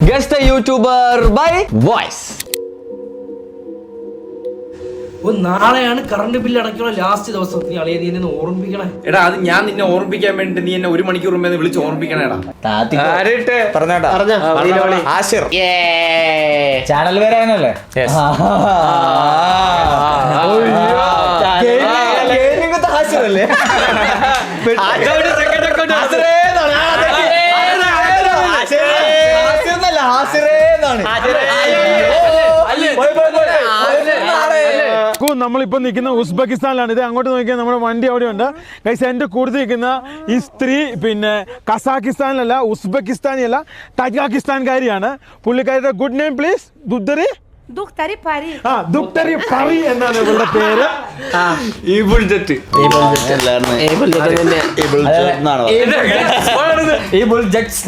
Guess the YouTuber by voice. നാളെയാണ് current bill അടയ്ക്കുള്ള last ദിവസം. നീ അളിയെ നീ എന്നെ ഓർമ്മിപ്പിക്കണേ. എടാ അത് ഞാൻ നിന്നെ ഓർമ്മിപ്പിക്കാൻ വേണ്ടി നീ എന്നെ 1 മണിക്കൂർ മുമ്പേ വിളിച്ച് ഓർമ്മിപ്പിക്കണേടാ. ചാനൽ വരാനല്ലേ? നമ്മളിപ്പോ നിൽക്കുന്ന ഉസ്ബെക്കിസ്ഥാനിലാണ്. ഇത് അങ്ങോട്ട് നോക്കിയാൽ നമ്മുടെ വണ്ടി അവിടെ ഉണ്ട്. ഗൈസ് എന്റെ കൂടുതൽ നിൽക്കുന്ന ഈ സ്ത്രീ പിന്നെ കസാക്കിസ്ഥാനിലല്ല, ഉസ്ബെക്കിസ്ഥാനിയല്ല, തജാക്കിസ്ഥാൻകാരിയാണ്. പുള്ളിക്കാരിയുടെ ഗുഡ് നെയിം പ്ലീസ്. ദുക്തരി പറി എന്നാണ് ഇവളുടെ പേര്. Able Jets.